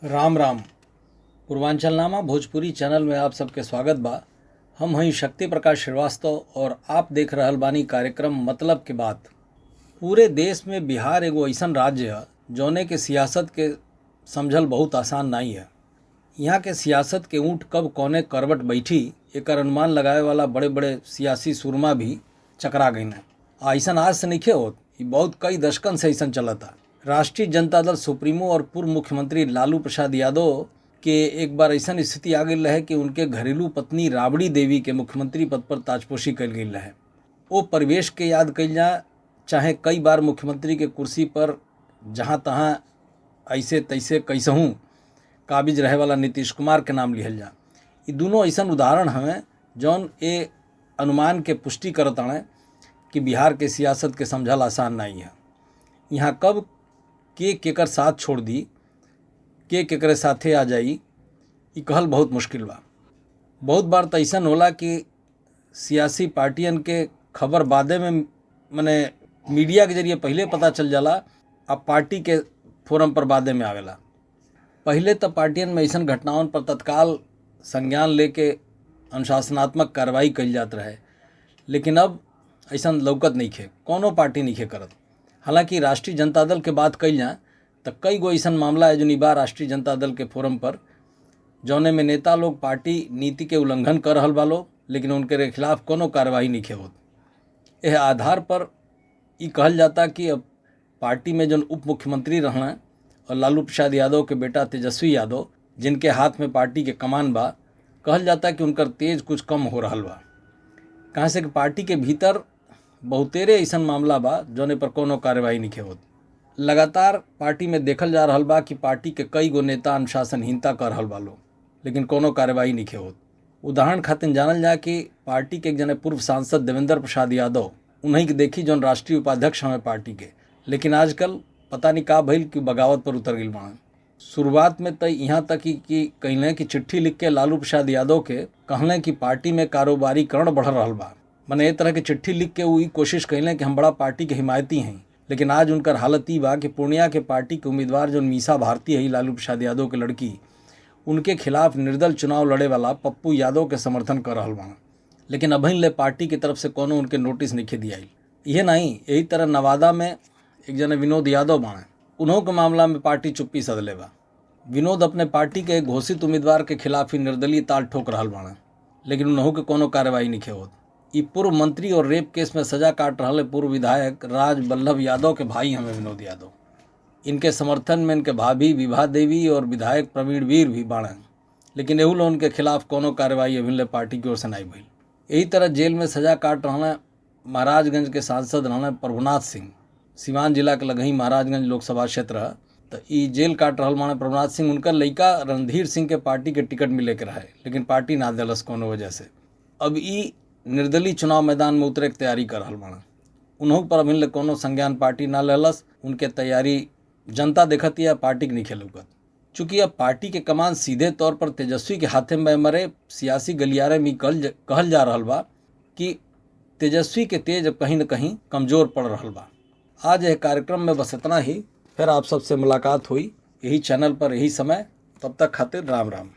Ram Ram. पूर्वांचलनामा Bhojpuri channel में आप सबके स्वागत बा। हम हई शक्ति प्रकाश श्रीवास्तव और आप देख रहल बानी कार्यक्रम मतलब के बात। पूरे देश में बिहार एगो ऐसन राज्य है जौने के सियासत के समझल बहुत आसान नहीं है। यहाँ के सियासत के ऊँट कब कौने करवट बैठी एकर अनुमान लगावे वाला बड़े बड़े सियासी सुरमा भी चकरा गई हैं। ऐसन आज से नहीं होत, ये बहुत कई दशकन से ऐसन चलता। राष्ट्रीय जनता दल सुप्रीमो और पूर्व मुख्यमंत्री लालू प्रसाद यादव के एक बार ऐसा स्थिति आ गई रहे कि उनके घरेलू पत्नी राबड़ी देवी के मुख्यमंत्री पद पर ताजपोशी कल गई रहे। वो परिवेश के याद कल जा, चाहे कई बार मुख्यमंत्री के कुर्सी पर जहाँ तहाँ ऐसे तैसे कैसहूँ काबिज रहे वाला नीतीश कुमार के नाम लिहल जा। ये दोनों ऐसा उदाहरण हमें जौन ए अनुमान के पुष्टि करत हैं कि बिहार के सियासत के समझल आसान नहीं है। यहाँ कब के केकर साथ छोड़ दी, के केकरे साथे आ जाई, ये कहल बहुत मुश्किल बा। बहुत बार तो ऐसा होला कि सियासी पार्टियन के खबर बादे में मने मीडिया के जरिए पहले पता चल जाला, अब पार्टी के फोरम पर बादे में आवेला। पहले तो पार्टियन में ऐसा घटनाओं पर तत्काल संज्ञान लेके अनुशासनात्मक कार्रवाई कल जात रहे, लेकिन अब ऐसा लौकत नहीं खे, कोनो पार्टी नहीं खे करत। हालांकि राष्ट्रीय जनता दल के बात कल जाए तो कई गो ऐसा मामला है जो निभा राष्ट्रीय जनता दल के फोरम पर जौने में नेता लोग पार्टी नीति के उल्लंघन कर रहल वालो, लेकिन उनके खिलाफ कोनो कार्रवाई नहीं होत। यह आधार पर ये कहल जाता कि अब पार्टी में जो उप मुख्यमंत्री रहना और लालू प्रसाद यादव के बेटा तेजस्वी यादव जिनके हाथ में पार्टी के कमान बा, कहल जाता कि उनकर तेज कुछ कम हो रहा बा। कहाँ से कि पार्टी के भीतर बहुतेरे ऐसा मामला बा जौने पर कोनो कार्रवाई नहीं होत। लगातार पार्टी में देखल जा रहा बा कि पार्टी के कई गो नेता अनुशासनहीनता कर रहल बा लोग, लेकिन कोनो कार्रवाई नहीं होत। उदाहरण खातिर जानल जाए कि पार्टी के एक जने पूर्व सांसद देवेंद्र प्रसाद यादव, उन्हीं के देखी जौन राष्ट्रीय उपाध्यक्ष हमें पार्टी के, लेकिन आजकल पता नहीं का भइल कि बगावत पर उतर गई बा। शुरुआत में तो यहाँ तक कि कहलें कि चिट्ठी लिख के लालू प्रसाद यादव के कहलें कि पार्टी में कारोबारीकरण बढ़ रहा बा। मैंने ए तरह की चिट्ठी लिख के वो कोशिश कैलें कि हम बड़ा पार्टी के हिमायती हैं, लेकिन आज उनकर हालत ही बा कि पूर्णिया के पार्टी के उम्मीदवार जो मीसा भारती है लालू प्रसाद यादव के लड़की, उनके खिलाफ निर्दल चुनाव लड़े वाला पप्पू यादव के समर्थन कर रहा बा, लेकिन अभी ले पार्टी की तरफ से कोनो उनके नोटिस नहीं दिया। ये नहीं, यही तरह नवादा में एक जने विनोद यादव बाणे, उन्हों के मामला में पार्टी चुप्पी सदले बा। विनोद अपने पार्टी के घोषित उम्मीदवार के खिलाफ ही निर्दलीय ताल ठोक रहा बाणे, लेकिन उन्हों के कोनो कार्रवाई नहीं होत। ये पूर्व मंत्री और रेप केस में सजा काट रहे पूर्व विधायक राज बल्लभ यादव के भाई हमें विनोद यादव, इनके समर्थन में इनके भाभी विभा देवी और विधायक प्रवीण वीर भी बाणे, लेकिन एहू लोग उनके खिलाफ कोनो कार्रवाई अभी पार्टी की ओर से नहीं भइल। यही तरह जेल में सजा काट रहे महाराजगंज के सांसद रहे प्रभुनाथ सिंह, सिवान जिला के लगही महाराजगंज लोकसभा क्षेत्र है, तो ये जेल काट रहा माने प्रभुनाथ सिंह, उनका लड़का रणधीर सिंह के पार्टी के टिकट मिले के रहे, लेकिन पार्टी ना दिलस कोनो वजह से। अब ये निर्दलीय चुनाव मैदान में उतरे की तैयारी कर रहा बाड़ा, उन्हों पर अभी ले कोनो संज्ञान पार्टी ना लेलस। उनके तैयारी जनता देखती है, पार्टी के नहीं खेलुकत। चूँकि अब पार्टी के कमान सीधे तौर पर तेजस्वी के हाथे में मरे सियासी गलियारे में कहल जा रहा बा कि तेजस्वी के तेज अब कहीं न कहीं कमज़ोर पड़ रहा बा। आज यह कार्यक्रम में बस इतना ही, फिर आप सबसे मुलाकात हुई यही चैनल पर यही समय। तब तक खातिर राम राम।